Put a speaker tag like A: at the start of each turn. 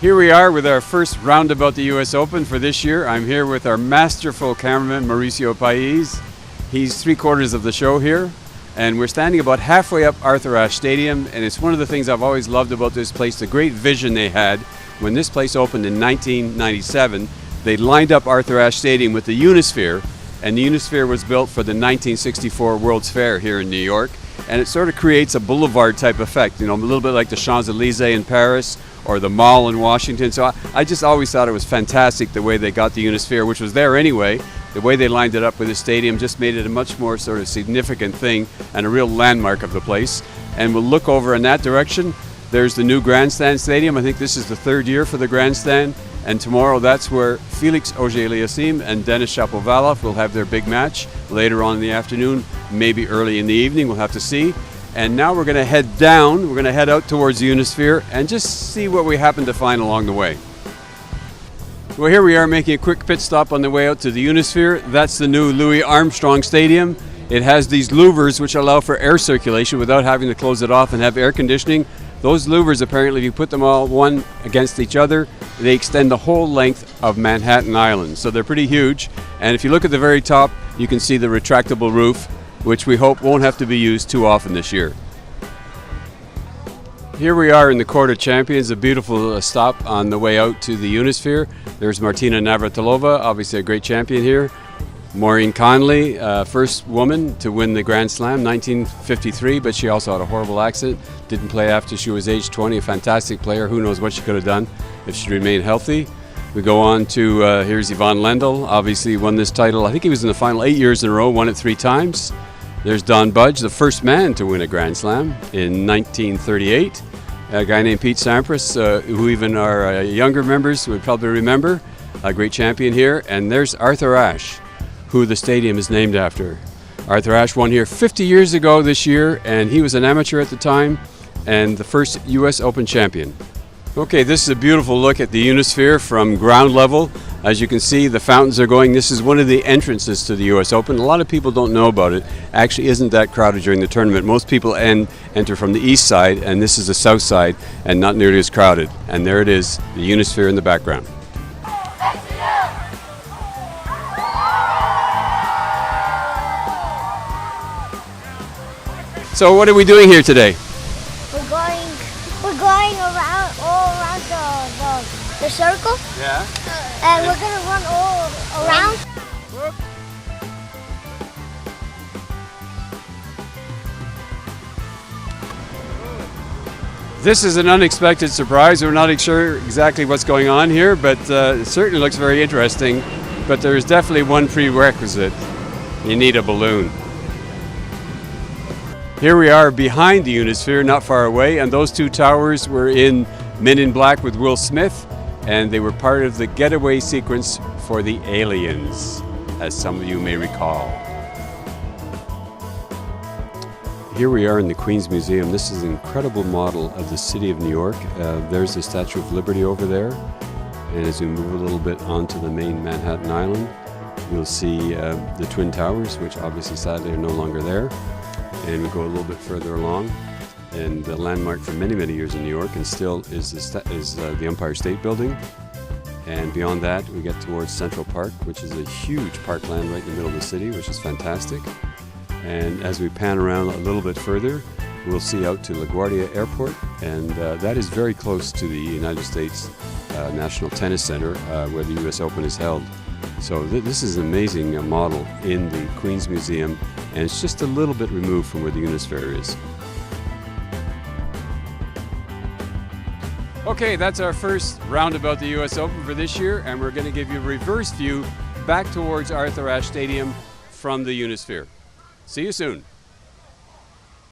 A: Here we are with our first Roundabout the US Open for this year. I'm here with our masterful cameraman, Mauricio Pais. He's 3/4 of the show here. And we're standing about halfway up Arthur Ashe Stadium. And it's one of the things I've always loved about this place, the great vision they had. When this place opened in 1997, they lined up Arthur Ashe Stadium with the Unisphere. And the Unisphere was built for the 1964 World's Fair here in New York. And it sort of creates a boulevard type effect, you know, a little bit like the Champs-Élysées in Paris or the Mall in Washington. So I just always thought it was fantastic the way they got the Unisphere, which was there anyway. The way they lined it up with the stadium just made it a much more sort of significant thing and a real landmark of the place. And we'll look over in that direction. There's the new Grandstand Stadium. I think this is the 3rd year for the Grandstand. And tomorrow that's where Felix Auger-Aliassime and Denis Shapovalov will have their big match later on in the afternoon, maybe early in the evening, we'll have to see. And now we're going to head down, we're going to head out towards the Unisphere and just see what we happen to find along the way. Well, here we are making a quick pit stop on the way out to the Unisphere. That's the new Louis Armstrong Stadium. It has these louvers which allow for air circulation without having to close it off and have air conditioning. Those louvers, apparently, if you put them all one against each other, they extend the whole length of Manhattan Island. So they're pretty huge. And if you look at the very top, you can see the retractable roof, which we hope won't have to be used too often this year. Here we are in the Court of Champions, a beautiful stop on the way out to the Unisphere. There's Martina Navratilova, obviously a great champion here. Maureen Conley, first woman to win the Grand Slam, 1953, but she also had a horrible accident. Didn't play after she was age 20, a fantastic player. Who knows what she could have done if she remained healthy. We go on to, here's Yvonne Lendl, obviously won this title. I think he was in the final 8 years in a row, won it 3 times. There's Don Budge, the first man to win a Grand Slam in 1938. A guy named Pete Sampras, who even our younger members would probably remember, a great champion here. And there's Arthur Ashe, who the stadium is named after. Arthur Ashe won here 50 years ago this year, and he was an amateur at the time and the first US Open champion. Okay, this is a beautiful look at the Unisphere from ground level. As you can see, the fountains are going. This is one of the entrances to the US Open. A lot of people don't know about it. Actually isn't that crowded during the tournament. Most people enter from the east side, and this is the south side, and not nearly as crowded. And there it is, the Unisphere in the background. So what are we doing here today?
B: We're going around all around the circle.
A: Yeah.
B: And we're gonna run all around.
A: Whoop. This is an unexpected surprise. We're not sure exactly what's going on here, but it certainly looks very interesting. But there's definitely one prerequisite. You need a balloon. Here we are behind the Unisphere, not far away, and those 2 towers were in Men in Black with Will Smith, and they were part of the getaway sequence for the aliens, as some of you may recall. Here we are in the Queen's Museum. This is an incredible model of the city of New York. There's the Statue of Liberty over there, and as we move a little bit onto the main Manhattan Island, you'll see the Twin Towers, which obviously sadly are no longer there. And we go a little bit further along, and the landmark for many, many years in New York and still is the Empire State Building. And beyond that, we get towards Central Park, which is a huge parkland right in the middle of the city, which is fantastic. And as we pan around a little bit further, we'll see out to LaGuardia Airport, and that is very close to the United States National Tennis Center, where the US Open is held. So this is an amazing model in the Queen's Museum, and it's just a little bit removed from where the Unisphere is. Okay, that's our first Roundabout the US Open for this year, and we're going to give you a reverse view back towards Arthur Ashe Stadium from the Unisphere. See you soon.